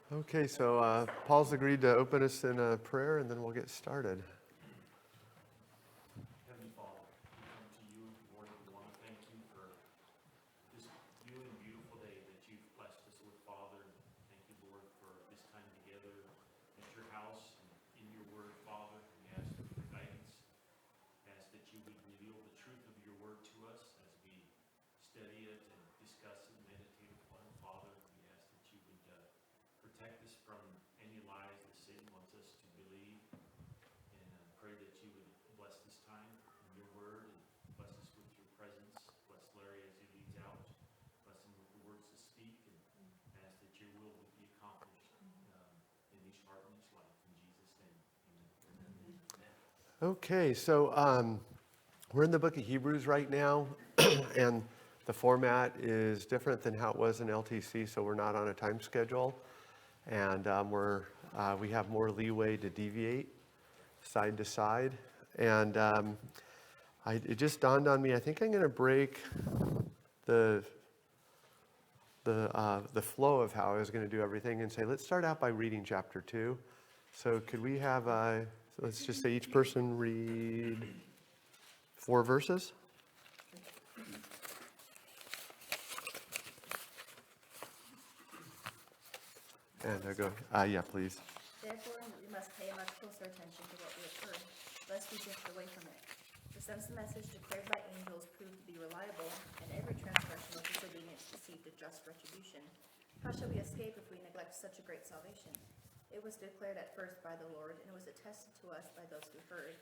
Okay, so Paul's agreed to open us in a prayer, and then we'll get started. Heavenly Father, we come to you, Lord, we want to thank you for this new and beautiful day that you've blessed us with, Father. Thank you, Lord, for this time together at your house and in your word, Father. We ask for your guidance. Ask that you would reveal the truth of your word to us as we study it and discuss it and meditate upon it, Father. We ask that you would protect us from any lies that Satan wants us to believe. And pray that you would bless this time in your word and bless us with your presence. Bless Larry as he leads out. Bless him with the words to speak, and ask that your will would be accomplished in each heart and each life. In Jesus' name, amen. Okay, so we're in the book of Hebrews right now, and the format is different than how it was in LTC, so we're not on a time schedule, and we have more leeway to deviate side to side. And it just dawned on me, I think I'm going to break the flow of how I was going to do everything and say, let's start out by reading chapter 2. So could we have, let's just say each person read 4 verses? And I go, yeah, please. Therefore, we must pay much closer attention to what we have heard, lest we drift away from it. For since the message declared by angels proved to be reliable, and every transgression of disobedience received a just retribution, how shall we escape if we neglect such a great salvation? It was declared at first by the Lord, and it was attested to us by those who heard,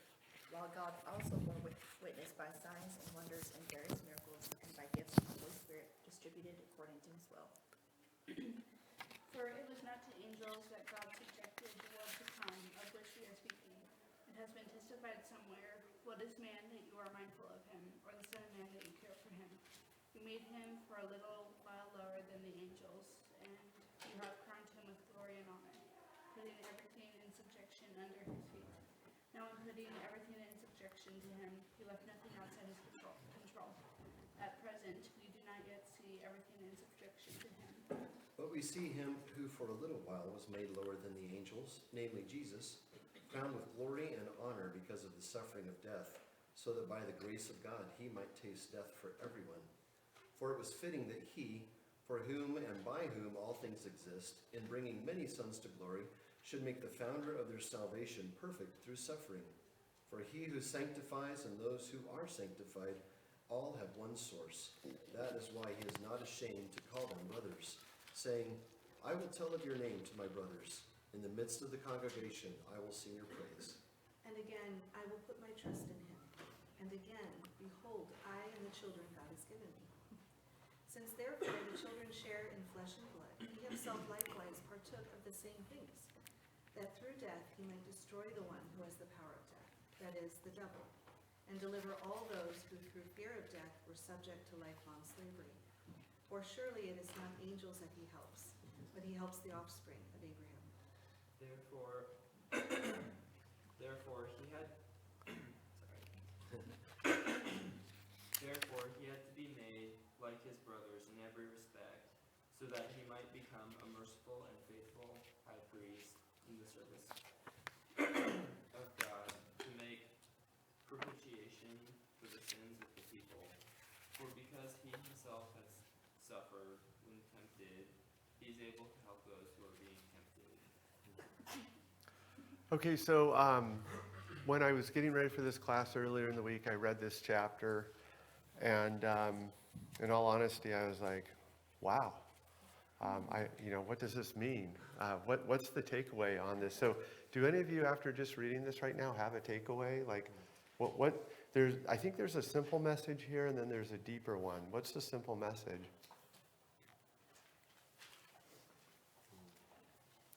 while God also bore witness by signs and wonders and various miracles, and by gifts of the Holy Spirit distributed according to his will. For it was not to angels that God subjected the world to come, of which we are speaking. It has been testified somewhere, what is man that you are mindful of him, or the son of man that you care for him? You made him for a little while lower than the angels, and you have crowned him with glory and honor, putting everything in subjection under his feet. Now in putting everything in subjection to him, he left nothing outside his control. At present, we do not yet see everything in subjection to him. But we see him who for a little while was made lower than the angels, namely Jesus, crowned with glory and honor because of the suffering of death, so that by the grace of God he might taste death for everyone. For it was fitting that he, for whom and by whom all things exist, in bringing many sons to glory, should make the founder of their salvation perfect through suffering. For he who sanctifies and those who are sanctified all have one source. That is why he is not ashamed to call them brothers, saying, I will tell of your name to my brothers. In the midst of the congregation, I will sing your praise. And again, I will put my trust in him. And again, behold, I and the children God has given me. Since therefore the children share in flesh and blood, he himself likewise partook of the same things, that through death he might destroy the one who has the power of death, that is, the devil, and deliver all those who through fear of death were subject to lifelong slavery. For surely it is not angels that he helps, but he helps the offspring of Abraham. Therefore he had to be made like his brothers in every respect, so that he might become a merciful and faithful high priest in the service of God, to make propitiation for the sins of the people. For because he himself has suffered when tempted, he is able to help those who are being tempted. Okay, so when I was getting ready for this class earlier in the week, I read this chapter, and in all honesty, I was like, wow, what does this mean? What's the takeaway on this? So do any of you, after just reading this right now, have a takeaway? Like, I think there's a simple message here, and then there's a deeper one. What's the simple message?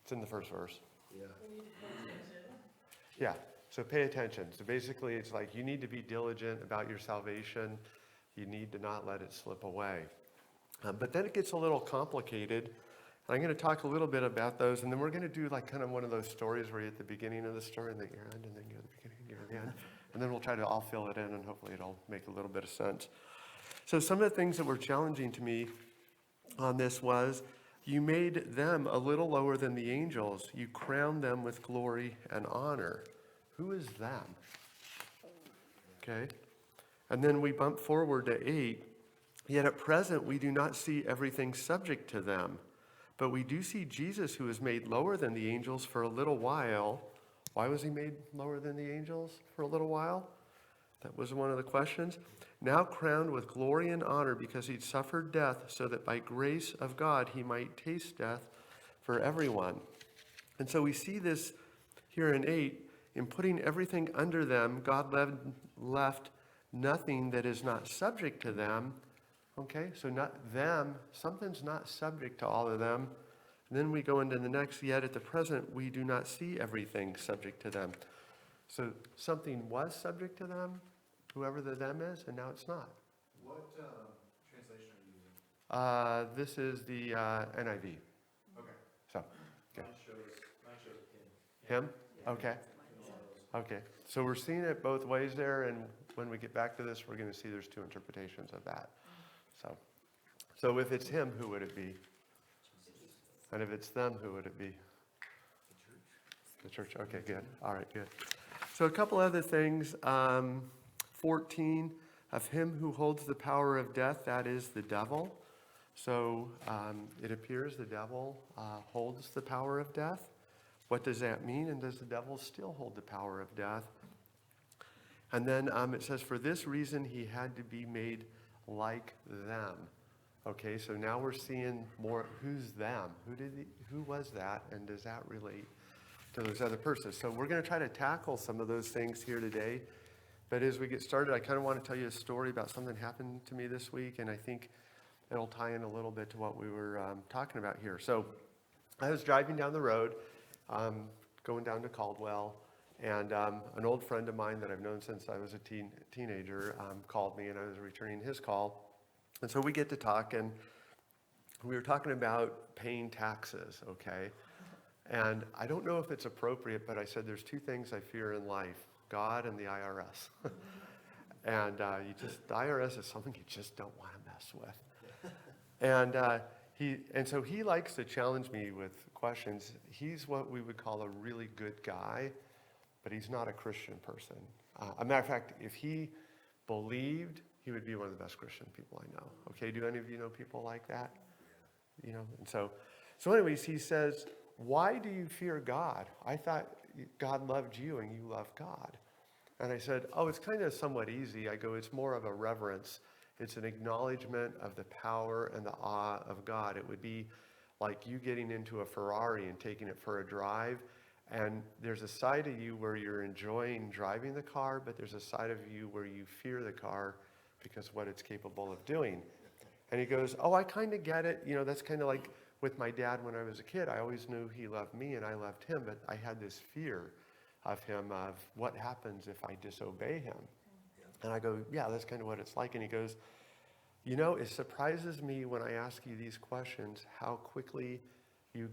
It's in the first verse. Yeah. Yeah, so pay attention. So basically, it's like you need to be diligent about your salvation. You need to not let it slip away. But then it gets a little complicated. And I'm going to talk a little bit about those, and then we're going to do like kind of one of those stories where you're at the beginning of the story and then you're end, and then you're at the beginning, you're at the end. And then we'll try to all fill it in, and hopefully it'll make a little bit of sense. So some of the things that were challenging to me on this was, You made them a little lower than the angels. You crowned them with glory and honor. Who is them? Okay. And then we bump forward to 8. Yet at present we do not see everything subject to them. But we do see Jesus, who is made lower than the angels for a little while. Why was he made lower than the angels for a little while? That was one of the questions. Now crowned with glory and honor because he'd suffered death, so that by grace of God he might taste death for everyone. And so we see this here in 8. In putting everything under them, God left nothing that is not subject to them. Okay, so not them, something's not subject to all of them. And then we go into the next, yet at the present we do not see everything subject to them. So something was subject to them, whoever the them is, and now it's not. What translation are you using? This is the NIV. Okay. So, okay. Mine shows him. Him? Okay. Okay. So we're seeing it both ways there, and when we get back to this, we're going to see there's two interpretations of that. So if it's him, who would it be? And if it's them, who would it be? The church. Okay, good. All right, good. So a couple other things. 14, of him who holds the power of death, that is the devil. So it appears the devil holds the power of death. What does that mean? And does the devil still hold the power of death? And then it says, for this reason he had to be made like them. Okay, so now we're seeing more, who's them? Who was that? And does that relate to those other persons? So we're going to try to tackle some of those things here today. But as we get started, I kind of want to tell you a story about something that happened to me this week. And I think it'll tie in a little bit to what we were talking about here. So I was driving down the road, going down to Caldwell. And an old friend of mine that I've known since I was a teenager called me, and I was returning his call. And so we get to talk, and we were talking about paying taxes, okay? And I don't know if it's appropriate, but I said there's two things I fear in life, God and the IRS. And the IRS is something you just don't want to mess with. And so he likes to challenge me with questions. He's what we would call a really good guy, but he's not a Christian person. A matter of fact, if he believed, he would be one of the best Christian people I know. Okay, do any of you know people like that? You know, and so anyways, he says, why do you fear God? I thought God loved you and you love God. And I said, oh, it's kind of somewhat easy. I go, it's more of a reverence. It's an acknowledgement of the power and the awe of God. It would be like you getting into a Ferrari and taking it for a drive. And there's a side of you where you're enjoying driving the car, but there's a side of you where you fear the car because of what it's capable of doing. And he goes, oh, I kind of get it. You know, that's kind of like with my dad when I was a kid. I always knew he loved me and I loved him, but I had this fear of him, of what happens if I disobey him. And I go, yeah, that's kind of what it's like. And he goes, you know, it surprises me when I ask you these questions, how quickly you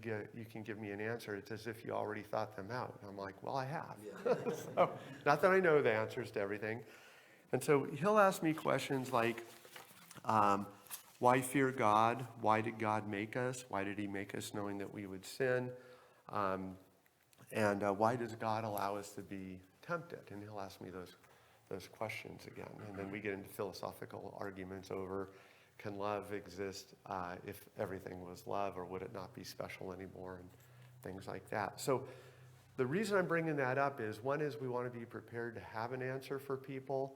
can give me an answer. It's as if you already thought them out. And I'm like, well, I have. Yeah. So, not that I know the answers to everything. And so he'll ask me questions like, why fear God? Why did God make us? Why did he make us knowing that we would sin? And why does God allow us to be tempted? And he'll ask me those questions again. And then we get into philosophical arguments over, can love exist if everything was love, or would it not be special anymore, and things like that. So the reason I'm bringing that up is, one is we want to be prepared to have an answer for people.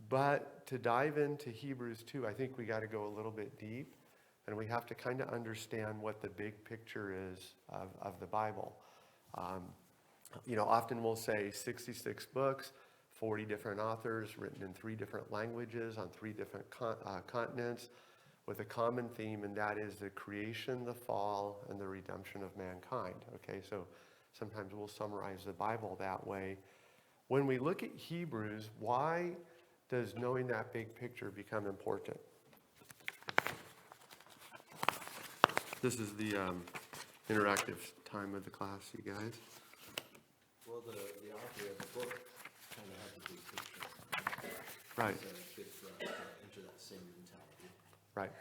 But to dive into Hebrews 2, I think we got to go a little bit deep, and we have to kind of understand what the big picture is of the Bible. You know, often we'll say 66 books, 40 different authors, written in 3 different languages on 3 different continents, with a common theme, and that is the creation, the fall, and the redemption of mankind. Okay, so sometimes we'll summarize the Bible that way. When we look at Hebrews, why does knowing that big picture become important? This is the interactive time of the class, you guys. Well, the author of the book kind of had the big picture. Right. So it's good for us to enter that same mentality. Right.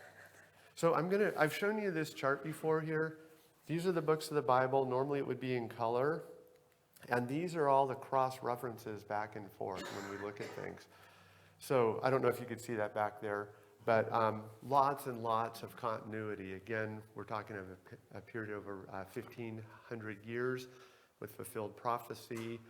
So I've shown you this chart before here. These are the books of the Bible. Normally it would be in color. And these are all the cross references back and forth when we look at things. So I don't know if you could see that back there, but lots and lots of continuity. Again, we're talking of a period over 1,500 years with fulfilled prophecy.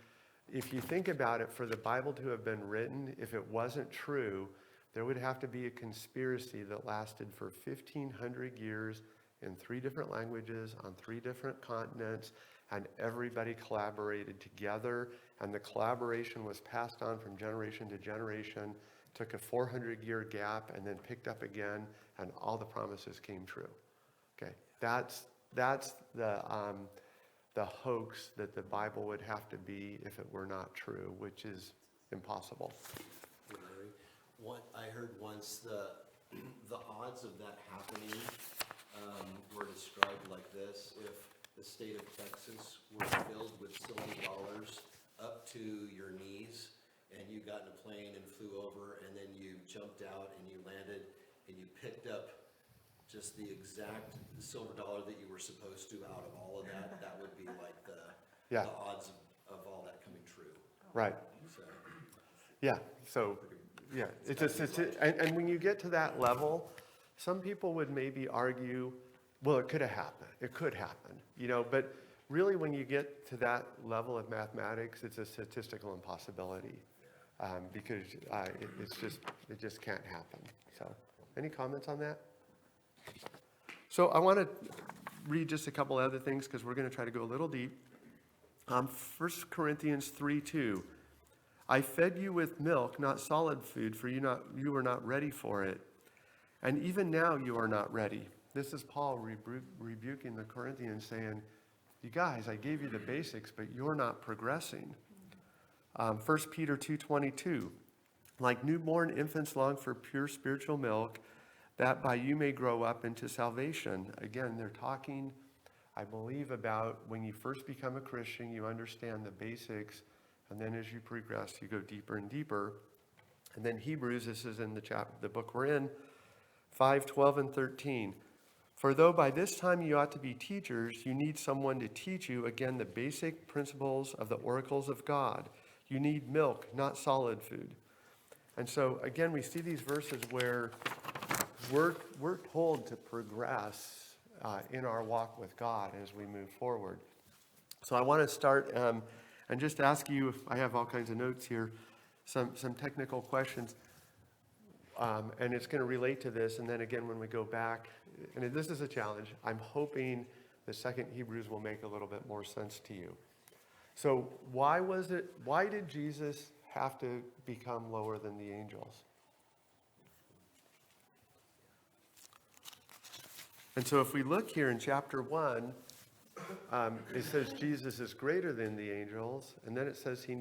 If you think about it, for the Bible to have been written, if it wasn't true, there would have to be a conspiracy that lasted for 1,500 years in 3 different languages on 3 different continents, and everybody collaborated together, and the collaboration was passed on from generation to generation, took a 400-year gap, and then picked up again, and all the promises came true. Okay, that's the hoax that the Bible would have to be if it were not true, which is impossible. Yeah, Larry. I heard once the odds of that happening were described like this: if the state of Texas were filled with silver dollars up to your knees, and you got in a plane and flew over, and then you jumped out and you landed and you picked up just the exact silver dollar that you were supposed to out of all of that, that would be like the odds of all that coming true. Right. So, Yeah. So, yeah. And when you get to that level, some people would maybe argue, well, it could have happened. It could happen, But really, when you get to that level of mathematics, it's a statistical impossibility because it just can't happen. So, any comments on that? So I want to read just a couple other things because we're going to try to go a little deep. 1 Corinthians 3:2. I fed you with milk, not solid food, for you were not ready for it. And even now you are not ready. This is Paul rebuking the Corinthians, saying, you guys, I gave you the basics, but you're not progressing. 1 Peter 2:22. Like newborn infants long for pure spiritual milk, that by you may grow up into salvation. Again, they're talking, I believe, about when you first become a Christian, you understand the basics, and then as you progress, you go deeper and deeper. And then Hebrews, this is in the book we're in, 5:12 and 13. For though by this time you ought to be teachers, you need someone to teach you, again, the basic principles of the oracles of God. You need milk, not solid food. And so, again, we see these verses where we're told to progress in our walk with God as we move forward. So I want to start and just ask you, I have all kinds of notes here, some technical questions. And it's going to relate to this. And then again, when we go back, and this is a challenge, I'm hoping the second Hebrews will make a little bit more sense to you. So why did Jesus have to become lower than the angels? And so if we look here in chapter 1, it says Jesus is greater than the angels, and then it says he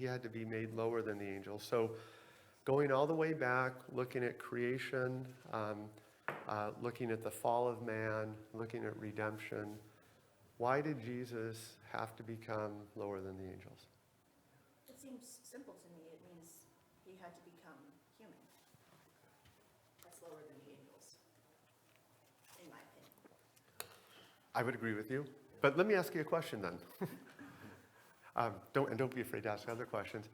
had to be made lower than the angels. So going all the way back, looking at creation, looking at the fall of man, looking at redemption, why did Jesus have to become lower than the angels? It seems simple to me. It means he had to become human. That's lower than the angels, in my opinion. I would agree with you. But let me ask you a question then. Don't be afraid to ask other questions.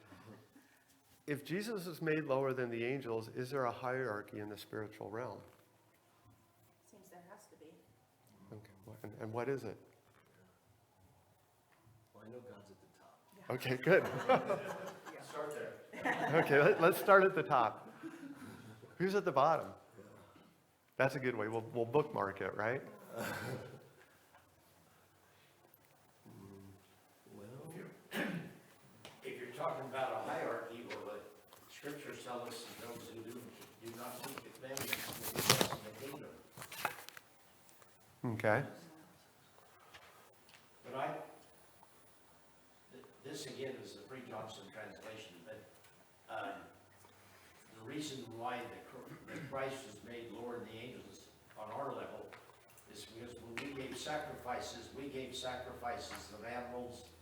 If Jesus is made lower than the angels, is there a hierarchy in the spiritual realm? Seems there has to be. Okay. And what is it? well, I know God's at the top. Okay, good. Start there. Okay, let's start at the top. Who's at the bottom? That's a good way. We'll bookmark it, right? If you're talking about a hierarchy, well, the scriptures tell us that those who do not seek at them will be blessed in the kingdom. Okay. But this again is the Free Johnson translation, but the reason why the Christ was made lower than the angels on our level is because when we gave sacrifices of animals,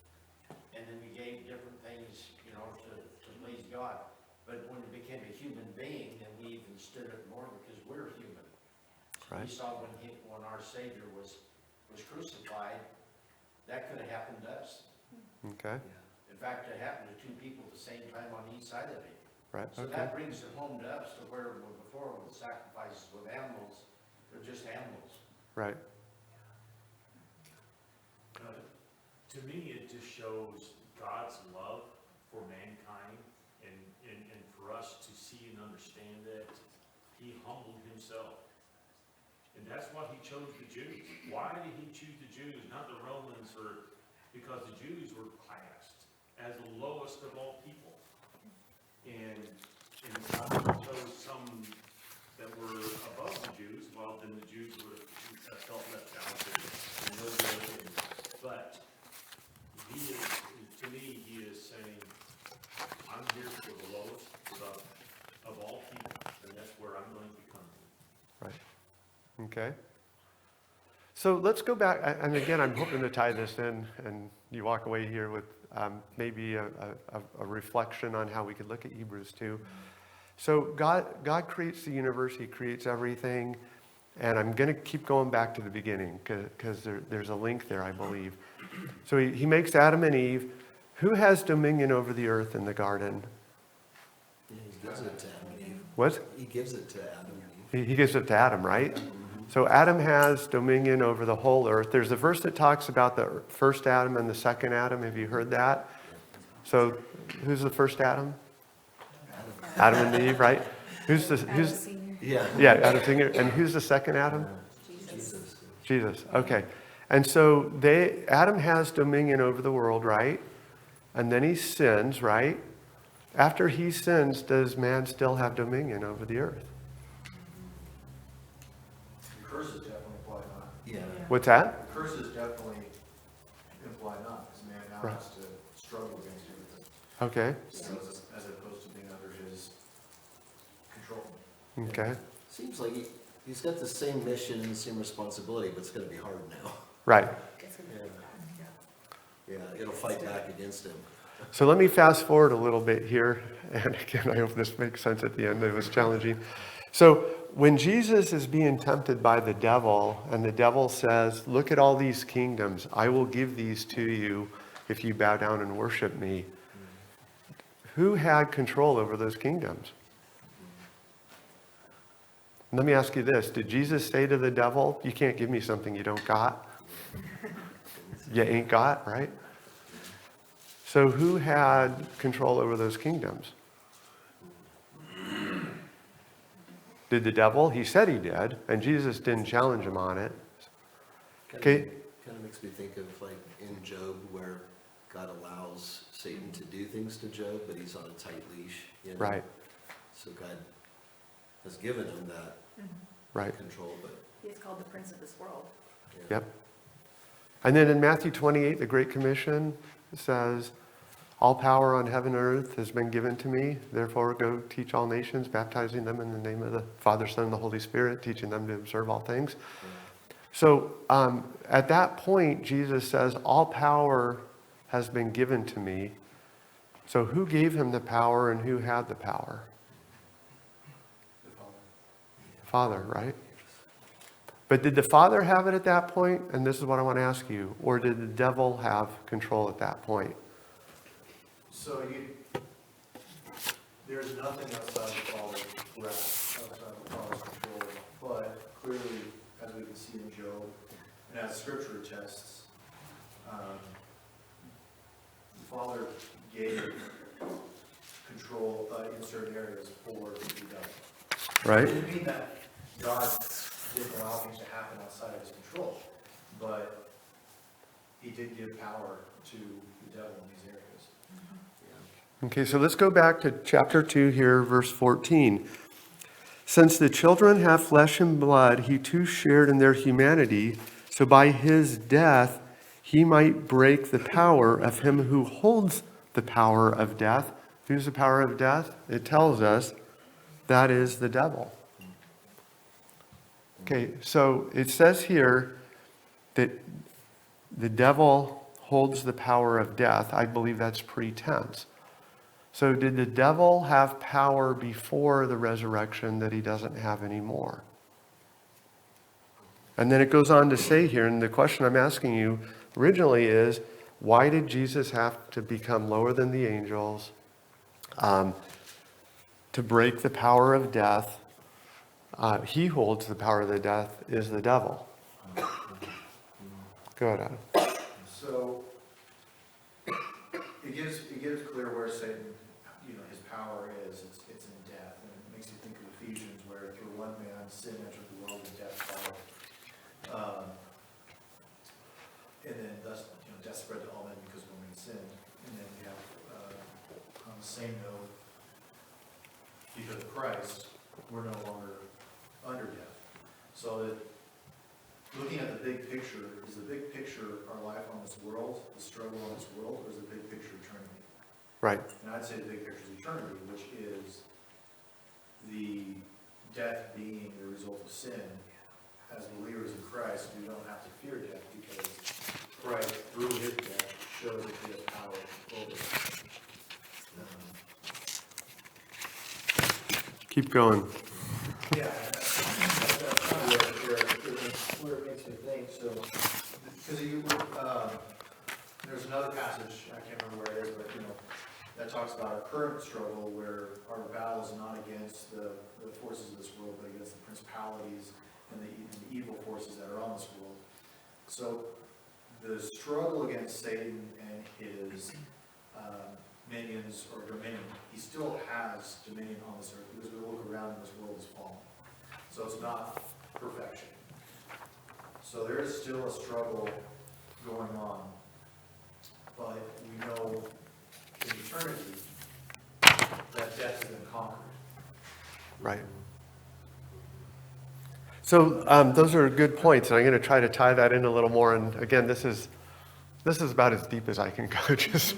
and then we gave different things, to please God. But when it became a human being, then we even stood it more because we're human. Right. We saw when our Savior was crucified, that could have happened to us. Okay, In fact, it happened to two people at the same time on each side of it. right, So okay, that brings it home to us to where before with sacrifices with animals, they're just animals. right, To me, it just shows God's love for mankind and for us to see and understand that he humbled himself. And that's why he chose the Jews. Why did he choose the Jews, not the Romans, or because the Jews were classed as the lowest of all people. And God chose some that were above the Jews, well, then the Jews were felt left out and no good. But he is, to me, he is saying, I'm here for the lowest of all people, and that's where I'm going to become. right. Okay. So let's go back, and again, I'm hoping to tie this in, and you walk away here with maybe a reflection on how we could look at Hebrews 2. So God creates the universe, he creates everything, and I'm going to keep going back to the beginning, because there's a link there, I believe. So he makes Adam and Eve. Who has dominion over the earth in the garden? Yeah, he gives it to Adam and Eve. What? He gives it to Adam and Eve. He gives it to Adam, right? So Adam has dominion over the whole earth. There's a verse that talks about the first Adam and the second Adam. Have you heard that? So who's the first Adam? Adam and Eve, right? Who's Yeah. Adam Senior. And who's the second Adam? Jesus. Jesus. Okay. And so Adam has dominion over the world, right? And then he sins, right? After he sins, does man still have dominion over the earth? The curses definitely apply not. Yeah. What's that? The curses definitely imply not, because man now Right. has to struggle against everything, Okay. as opposed to being under his control. Okay. Seems like he's got the same mission and the same responsibility, but it's gonna be hard now. Right. Yeah, it'll fight back against him. So let me fast forward a little bit here. And again, I hope this makes sense at the end. It was challenging. So when Jesus is being tempted by the devil, and the devil says, look at all these kingdoms. I will give these to you if you bow down and worship me. Who had control over those kingdoms? Let me ask you this. Did Jesus say to the devil, you can't give me something you don't got? You ain't got, right? So who had control over those kingdoms? Did the devil? He said he did, and Jesus didn't challenge him on it. Okay. Kind of makes me think of like in Job where God allows Satan to do things to Job, but he's on a tight leash. You know? Right, So God has given him that right, control, but He is called the prince of this world. yeah. yep. And then in Matthew 28, the Great Commission says, all power on heaven and earth has been given to me. Therefore, go teach all nations, baptizing them in the name of the Father, Son, and the Holy Spirit, teaching them to observe all things. So at that point, Jesus says, all power has been given to me. So who gave him the power and who had the power? The Father. Father, right? But did the Father have it at that point? And this is what I want to ask you. Or did the devil have control at that point? So there's nothing outside the Father's grasp, outside the Father's control, but clearly, as we can see in Job, and as Scripture attests, the Father gave control in certain areas for the devil. Right? It didn't mean that God didn't allow things to happen outside of his control, but he did give power to the devil in these areas. Okay, so let's go back to chapter 2 here, verse 14. Since the children have flesh and blood, he too shared in their humanity, so by his death he might break the power of him who holds the power of death. Who's the power of death? It tells us that is the devil. Okay, so it says here that the devil holds the power of death. I believe that's pretense. So did the devil have power before the resurrection that he doesn't have anymore? And then it goes on to say here, and the question I'm asking you originally is, why did Jesus have to become lower than the angels, to break the power of death? He holds the power of the death is the devil. Go ahead, Adam. So, it gives clear where Satan, his power is. It's in death. And it makes you think of Ephesians, where through one man sin entered the world and death followed. And then thus, death spread to all men because one man sinned. And then you have, on the same note, because of Christ, we're no longer under death. So that, looking at the big picture, is the big picture our life on this world, the struggle on this world, or is the big picture eternity? Right. And I'd say the big picture is eternity, which is the death being the result of sin. As believers in Christ, we don't have to fear death because Christ, through his death, shows that he has power over us. Keep going. Yeah, that's kind of where it makes me think. So, because there's another passage, I can't remember where it is, but that talks about our current struggle, where our battle is not against the forces of this world, but against the principalities and the evil forces that are on this world. So, the struggle against Satan and his minions or dominion, he still has dominion on this earth, because we look around and this world is fallen. So it's not perfection. So there is still a struggle going on, but we know in eternity that death has been conquered. Right. So those are good points, and I'm going to try to tie that in a little more. And again, this is about as deep as I can go, just,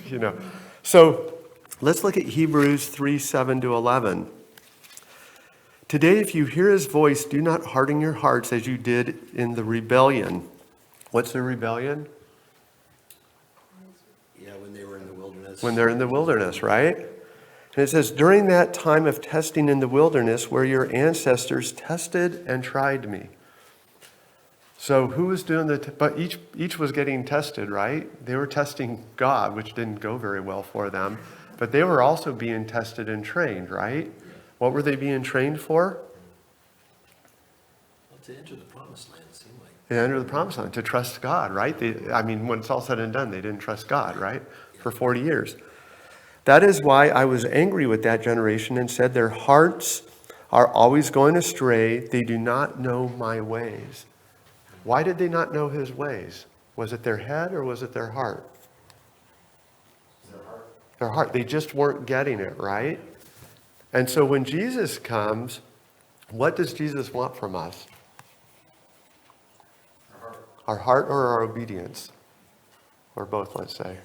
So let's look at Hebrews 3:7-11. Today, if you hear his voice, do not harden your hearts as you did in the rebellion. What's the rebellion? Yeah, when they were in the wilderness. When they're in the wilderness, right? And it says, during that time of testing in the wilderness where your ancestors tested and tried me. So who was doing but each was getting tested, right? They were testing God, which didn't go very well for them. But they were also being tested and trained, right? What were they being trained for? Well, to enter the promised land, it seemed like. To enter the promised land, to trust God, right? When it's all said and done, they didn't trust God, right? For 40 years. That is why I was angry with that generation and said, their hearts are always going astray. They do not know my ways. Why did they not know his ways? Was it their head or was it their heart? Their heart. Their heart. They just weren't getting it, right? And so when Jesus comes, what does Jesus want from us? Our heart or our obedience? Or both, let's say.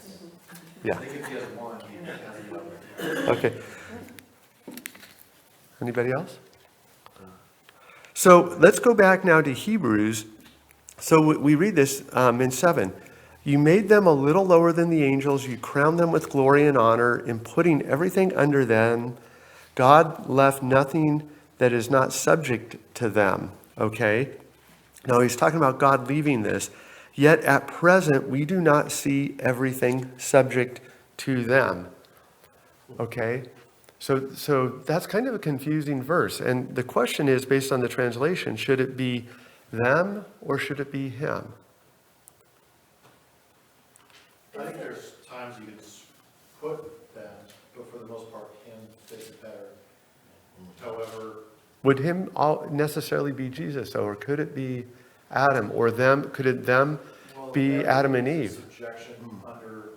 Yeah. I think if he has one, he has the other. Okay. Anybody else? So let's go back now to Hebrews. So we read this in 7. You made them a little lower than the angels. You crowned them with glory and honor. In putting everything under them, God left nothing that is not subject to them. Okay? Now he's talking about God leaving this. Yet at present, we do not see everything subject to them. Okay? So that's kind of a confusing verse. And the question is, based on the translation, should it be them or should it be him? I think there's times you could put them, but for the most part, him fits it better. However, Would him necessarily be Jesus, though, or could it be Adam, or them? Could it them be Adam and Eve? Subjection under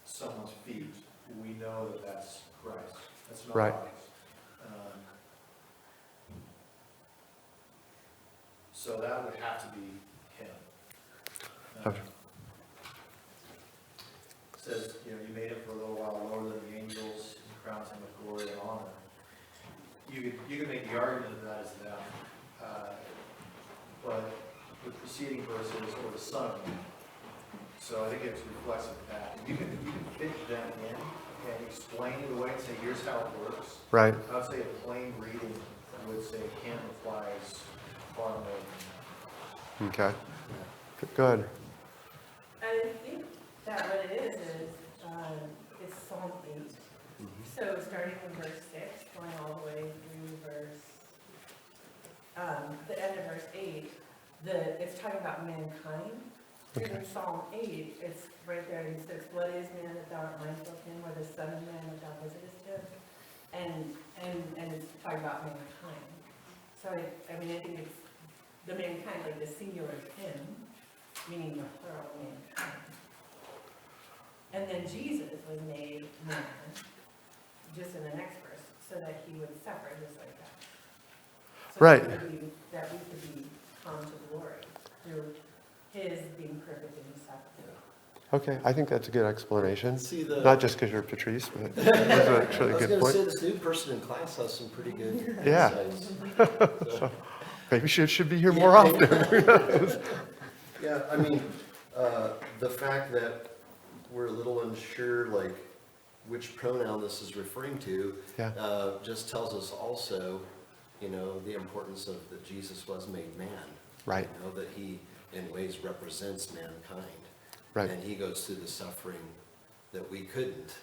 someone's feet, we know that that's Christ. That's not Right. ours. So that would have to be him. Okay. It says, you made him for a little while lower than the angels, and crowned him with glory and honor. You could make the argument that is them, but the preceding verse is, or the Son of Man. So I think it's reflexive of that. You can fit them in and explain it away and say, here's how it works. Right. I would say a plain reading would say him applies far more than that. Okay. Good. I think that what it is it's Psalm 8. So starting in verse 6, going all the way through the end of verse 8, it's talking about mankind. And in Psalm 8, it's right there, and it says, "What is man that thou art mindful of him, or the son of man that thou visitest him?" And it's talking about mankind. So I think it's the mankind, like the singular him, meaning the plural mankind. And then Jesus was made man, just in the next verse, so that he would suffer just like that. So Right. that we could be come to glory through his being perfect in his suffering. Okay, I think that's a good explanation. See the- Not just because you're Patrice, but that's actually I a was good gonna say, point. this new person in class has some pretty good Yeah. insights. So, Maybe she should be here more often. yeah, I mean, the fact that we're a little unsure, like, which pronoun this is referring to, Yeah. just tells us also, the importance of that Jesus was made man. Right. That he, in ways, represents mankind. Right. And he goes through the suffering that we couldn't,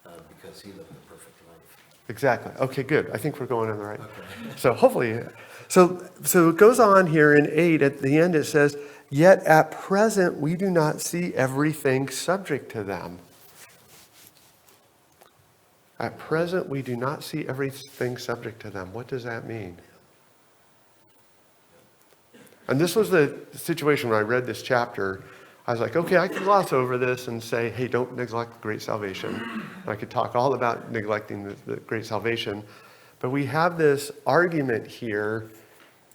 because he lived the perfect life. Exactly. Okay, good. I think we're going in the right. Okay. So hopefully, so it goes on here in 8, at the end it says, "Yet at present we do not see everything subject to them." At present we do not see everything subject to them. What does that mean? And this was the situation when I read this chapter. I was like, okay, I can gloss over this and say, hey, don't neglect great salvation. I could talk all about neglecting the great salvation. But we have this argument here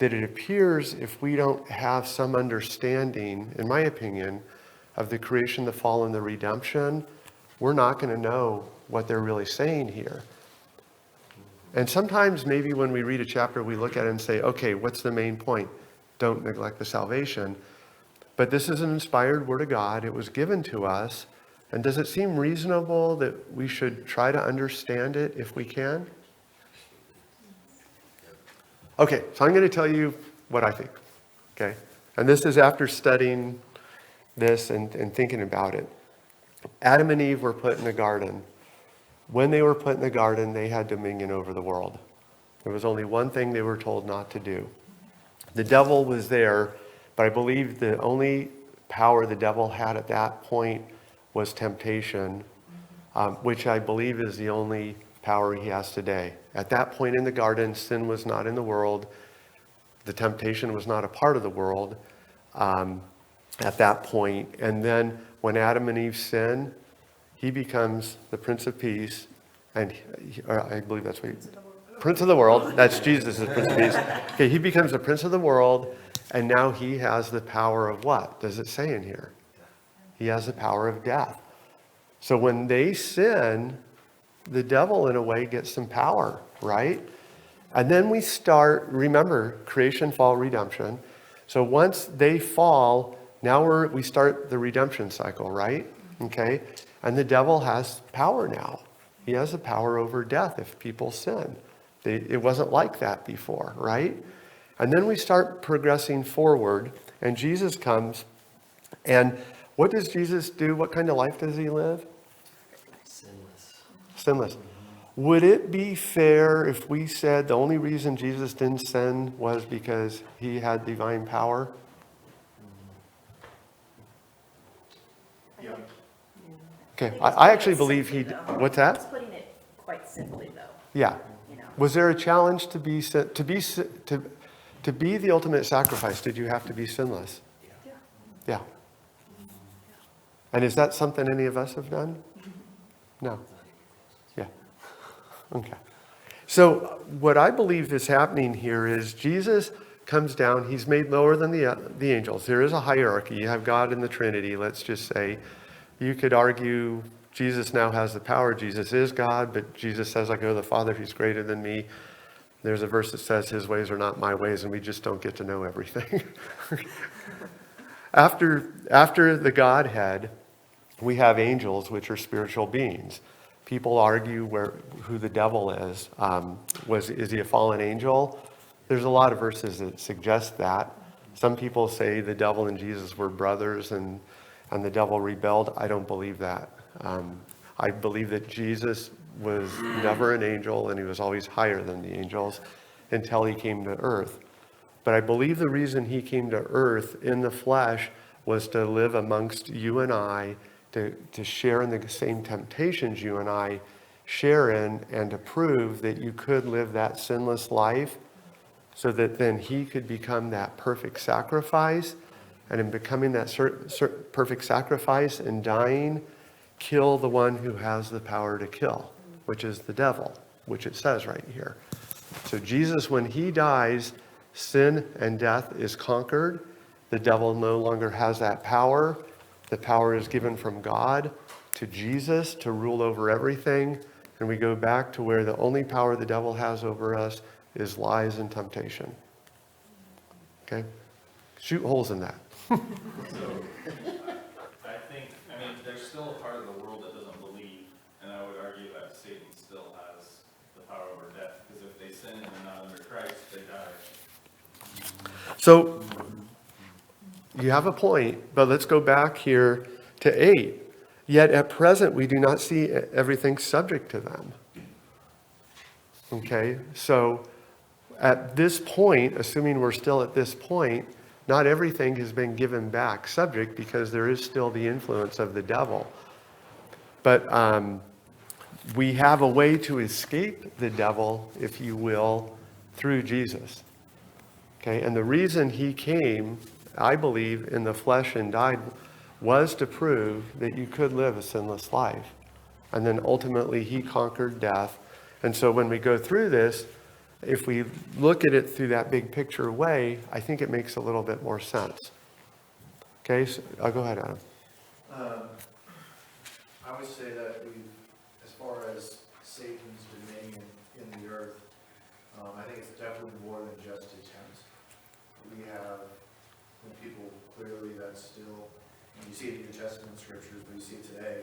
that it appears if we don't have some understanding, in my opinion, of the creation, the fall, and the redemption, we're not going to know what they're really saying here. And sometimes maybe when we read a chapter, we look at it and say, okay, what's the main point? Don't neglect the salvation. But this is an inspired word of God. It was given to us. And does it seem reasonable that we should try to understand it if we can? Okay, so I'm going to tell you what I think. Okay? And this is after studying this and thinking about it. Adam and Eve were put in the garden. When they were put in the garden, they had dominion over the world. There was only one thing they were told not to do. The devil was there, but I believe the only power the devil had at that point was temptation, which I believe is the only power he has today. At that point in the garden, sin was not in the world. The temptation was not a part of the world at that point. And then when Adam and Eve sin, he becomes the Prince of Peace. And I believe that's what Prince of the world. That's Jesus, is Prince of Peace. Okay, he becomes the Prince of the world. And now he has the power of what? Does it say in here? He has the power of death. So when they sin, the devil in a way gets some power, right? And then we start, remember, creation, fall, redemption. So once they fall, now we start the redemption cycle, right? Okay? And the devil has power now. He has the power over death if people sin. It wasn't like that before, right? And then we start progressing forward, and Jesus comes, and what does Jesus do? What kind of life does he live? Sinless. Sinless. Would it be fair if we said the only reason Jesus didn't sin was because he had divine power? Yeah. Okay, think I it's putting actually it believe simply, though. what's that? It's putting it quite simply, though, Yeah. you know. Was there a challenge to be the ultimate sacrifice? Did you have to be sinless? Yeah. Yeah. And is that something any of us have done? No. Yeah. Okay. So what I believe is happening here is Jesus comes down. He's made lower than the angels. There is a hierarchy. You have God in the Trinity, let's just say. You could argue Jesus now has the power. Jesus is God, but Jesus says, I go to the Father, he's greater than me. There's a verse that says his ways are not my ways, and we just don't get to know everything. After the Godhead, we have angels, which are spiritual beings. People argue who the devil is. Is he a fallen angel? There's a lot of verses that suggest that. Some people say the devil and Jesus were brothers and the devil rebelled. I don't believe that. I believe that Jesus was never an angel and he was always higher than the angels until he came to earth. But I believe the reason he came to earth in the flesh was to live amongst you and I, to share in the same temptations you and I share in, and to prove that you could live that sinless life so that then he could become that perfect sacrifice. And in becoming that perfect sacrifice and dying, kill the one who has the power to kill, which is the devil, which it says right here. So Jesus, when he dies, sin and death is conquered. The devil no longer has that power. The power is given from God to Jesus to rule over everything. And we go back to where the only power the devil has over us is lies and temptation. Okay? Shoot holes in that. I think, there's still a part of the world that doesn't believe, and I would argue that Satan still has the power over death, because if they sin and they're not under Christ, they die. So, you have a point, but let's go back here to 8. Yet at present we do not see everything subject to them. Okay, so at this point, assuming we're still at this point, not everything has been given back subject, because there is still the influence of the devil. But we have a way to escape the devil, if you will, through Jesus. Okay, and the reason he came, I believe, in the flesh and died was to prove that you could live a sinless life. And then ultimately he conquered death. And so when we go through this, if we look at it through that big picture way, I think it makes a little bit more sense. Okay, so I'll go ahead, Adam. I would say that as far as Satan's dominion in the earth, I think it's definitely more than just a tent. We have, when people clearly that's still, you see it in New Testament scriptures, but you see it today,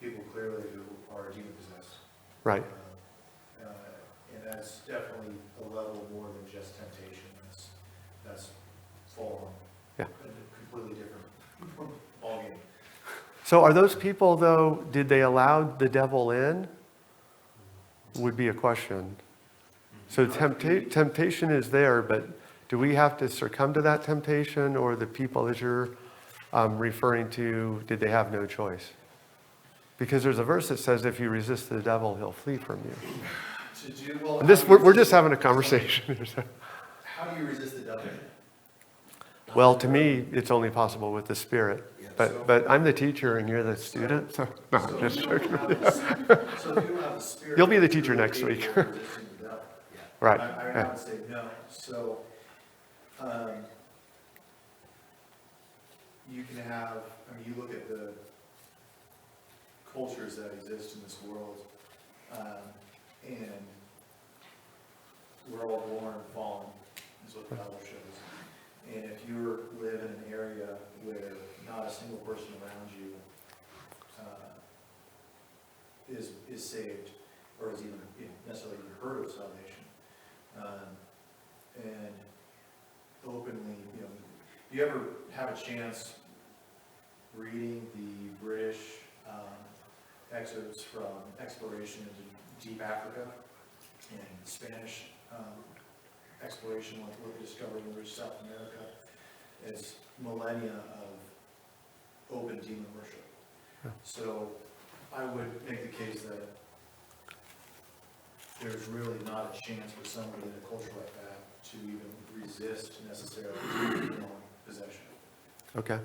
people clearly who are demon possessed. Right. And that's definitely a level more than just temptation. That's full on. Yeah. A completely different ballgame. So are those people, though, did they allow the devil in? Would be a question. So temptation is there, but do we have to succumb to that temptation, or the people that you're referring to, did they have no choice? Because there's a verse that says if you resist the devil, he'll flee from you. We're just having a conversation. How do you resist the devil? Well, to me, it's only possible with the Spirit. But I'm the teacher and you're the student, so no, I'm just joking. So if you have the Spirit, You'll be the teacher next week. Right. I would say no. So you can have, you look at the cultures that exist in this world, and we're all born fallen, is what the Bible shows. And if you live in an area where not a single person around you is saved, or is even necessarily even heard of salvation, and openly, you ever have a chance reading the British excerpts from exploration into deep Africa and Spanish exploration, like what they discovered in rich South America, is millennia of open demon worship. So I would make the case that there's really not a chance for somebody in a culture like that to even resist necessarily possession. Okay.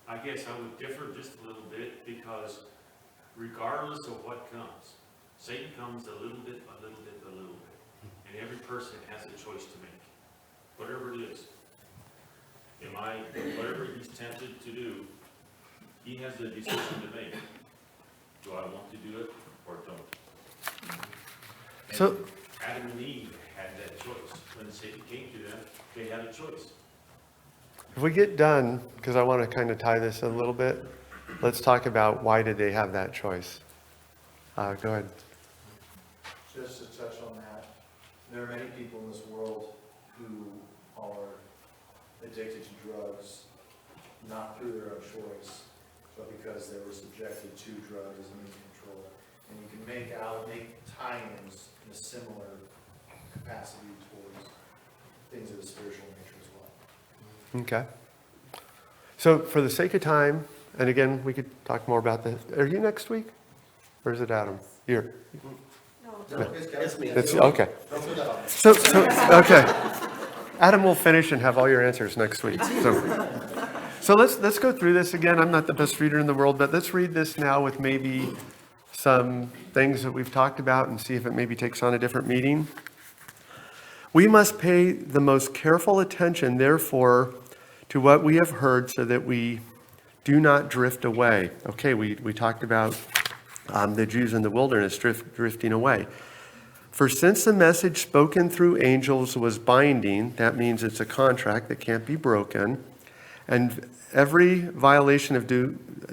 I guess I would differ just a little bit, because regardless of what comes, Satan comes a little bit, a little bit, a little bit. And every person has a choice to make, whatever it is. Whatever he's tempted to do, he has the decision to make. Do I want to do it or don't? And So Adam and Eve had that choice. When Satan came to them, they had a choice. if we get done, because I want to kind of tie this a little bit, let's talk about why did they have that choice. Go ahead. Just to touch on that, there are many people in this world who are addicted to drugs, not through their own choice, but because they were subjected to drugs as a means of control. And you can make tie-ins in a similar capacity towards things of a spiritual nature as well. Okay. So for the sake of time, and again, we could talk more about this. Are you next week? Or is it Adam? You're. No, It's me. It's, okay. Don't put that on me. So, okay. Adam will finish and have all your answers next week. So let's go through this again. I'm not the best reader in the world, but let's read this now with maybe some things that we've talked about and see if it maybe takes on a different meaning. We must pay the most careful attention, therefore, to what we have heard so that we do not drift away. Okay, we talked about the Jews in the wilderness drifting away. For since the message spoken through angels was binding, that means it's a contract that can't be broken, and every violation of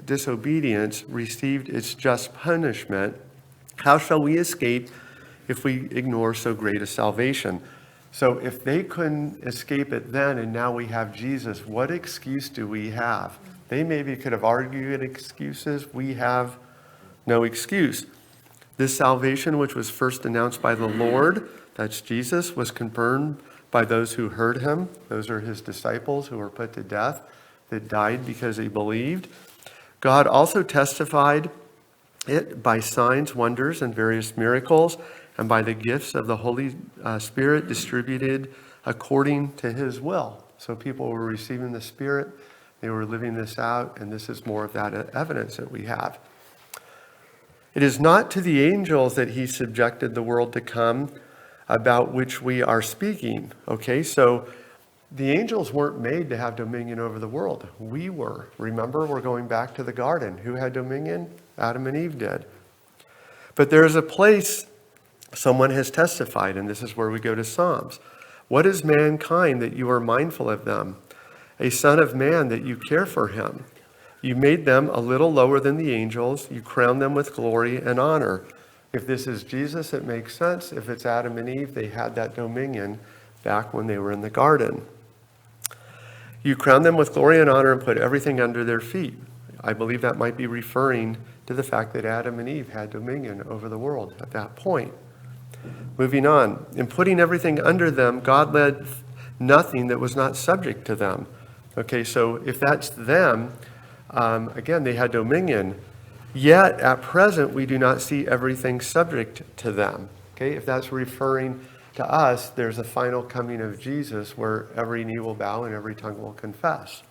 disobedience received its just punishment, how shall we escape if we ignore so great a salvation? So if they couldn't escape it then and now we have Jesus, what excuse do we have? They maybe could have argued excuses. We have no excuse. This salvation, which was first announced by the Lord, that's Jesus, was confirmed by those who heard him. Those are his disciples who were put to death, that died because they believed. God also testified it by signs, wonders, and various miracles, and by the gifts of the Holy Spirit distributed according to his will. So people were receiving the Spirit, they were living this out, and this is more of that evidence that we have. It is not to the angels that he subjected the world to come, about which we are speaking. Okay, so the angels weren't made to have dominion over the world. We were. Remember, we're going back to the garden. Who had dominion? Adam and Eve did. But there is a place someone has testified, and this is where we go to Psalms. What is mankind that you are mindful of them? A son of man that you care for him? You made them a little lower than the angels. You crowned them with glory and honor. If this is Jesus, it makes sense. If it's Adam and Eve, they had that dominion back when they were in the garden. You crowned them with glory and honor and put everything under their feet. I believe that might be referring to the fact that Adam and Eve had dominion over the world at that point. Moving on. In putting everything under them, God led nothing that was not subject to them. Okay, so if that's them, again, they had dominion. Yet, at present, we do not see everything subject to them. Okay, if that's referring to us, there's a final coming of Jesus where every knee will bow and every tongue will confess.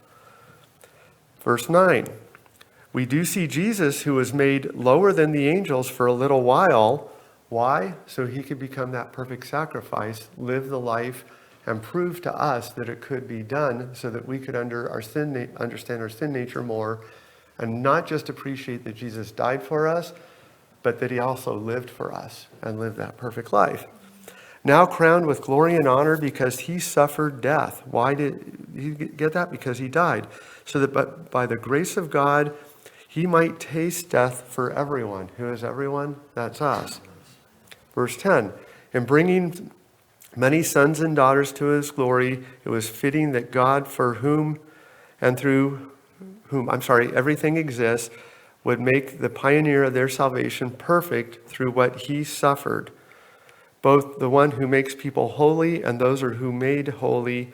Verse 9. We do see Jesus, who was made lower than the angels for a little while. Why? So he could become that perfect sacrifice, live the life, and prove to us that it could be done so that we could understand our sin nature more and not just appreciate that Jesus died for us, but that he also lived for us and lived that perfect life. Now crowned with glory and honor because he suffered death. Why did he get that? Because he died. So that by the grace of God, he might taste death for everyone. Who is everyone? That's us. Verse 10, in bringing many sons and daughters to his glory, it was fitting that God, for whom and through whom, everything exists, would make the pioneer of their salvation perfect through what he suffered. Both the one who makes people holy and those who made holy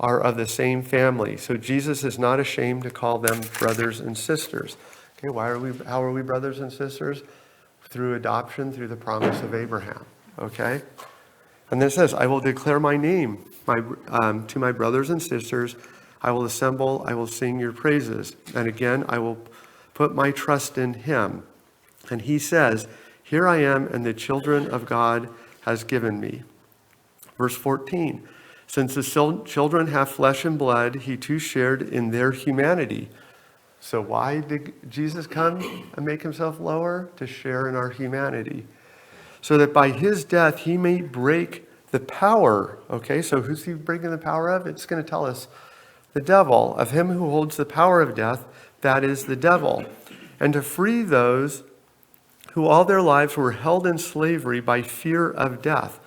are of the same family. So Jesus is not ashamed to call them brothers and sisters. Okay, how are we brothers and sisters? Through adoption, through the promise of Abraham. Okay? And then it says, I will declare my name to my brothers and sisters. I will assemble, I will sing your praises. And again, I will put my trust in him. And he says, here I am, and the children of God has given me. Verse 14, since the children have flesh and blood, he too shared in their humanity. So why did Jesus come and make himself lower? To share in our humanity. So that by his death, he may break the power. Okay, so who's he breaking the power of? It's going to tell us the devil, of him who holds the power of death, that is the devil. And to free those who all their lives were held in slavery by fear of death.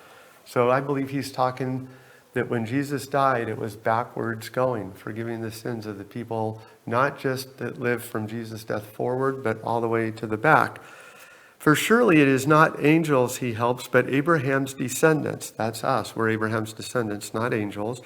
So I believe he's talking that when Jesus died, it was backwards going, forgiving the sins of the people, not just that lived from Jesus' death forward, but all the way to the back. For surely it is not angels he helps, but Abraham's descendants. That's us. We're Abraham's descendants, not angels.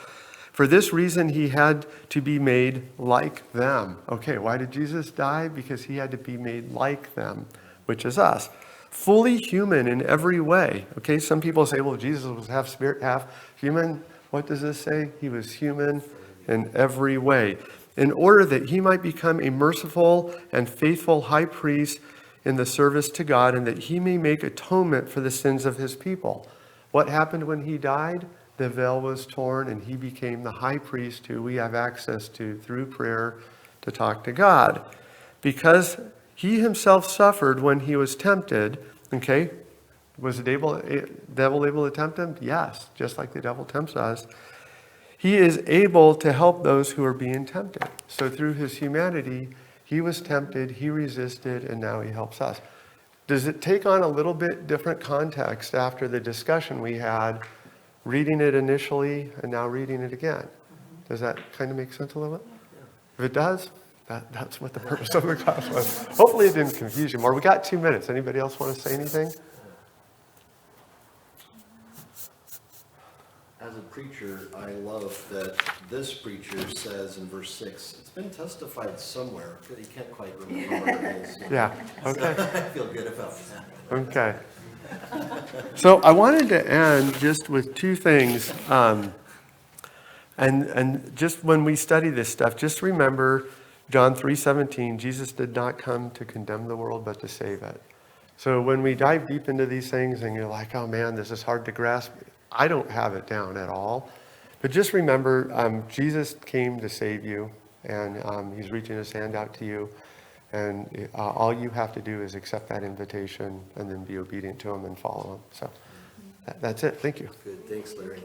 For this reason, he had to be made like them. Okay, why did Jesus die? Because he had to be made like them, which is us. Fully human in every way. Okay, some people say, well, Jesus was half spirit, half human. What does this say? He was human in every way, in order that he might become a merciful and faithful high priest in the service to God, and that he may make atonement for the sins of his people. What happened when he died? The veil was torn, and he became the high priest who we have access to through prayer to talk to God. Because he himself suffered when he was tempted, okay? Was the devil able to tempt him? Yes, just like the devil tempts us. He is able to help those who are being tempted. So through his humanity, he was tempted, he resisted, and now he helps us. Does it take on a little bit different context after the discussion we had, reading it initially and now reading it again? Does that kind of make sense a little bit? If it does, that's what the purpose of the class was. Hopefully it didn't confuse you more. We got 2 minutes. Anybody else want to say anything? As a preacher, I love that this preacher says in verse 6, it's been testified somewhere, but he can't quite remember where it is. Yeah, okay. So I feel good about that. Okay. So I wanted to end just with 2 things. And just when we study this stuff, just remember John 3:17, Jesus did not come to condemn the world, but to save it. So when we dive deep into these things and you're like, oh man, this is hard to grasp, I don't have it down at all. But just remember, Jesus came to save you, and he's reaching his hand out to you. And all you have to do is accept that invitation and then be obedient to him and follow him. So that's it. Thank you. Good, thanks, Larry.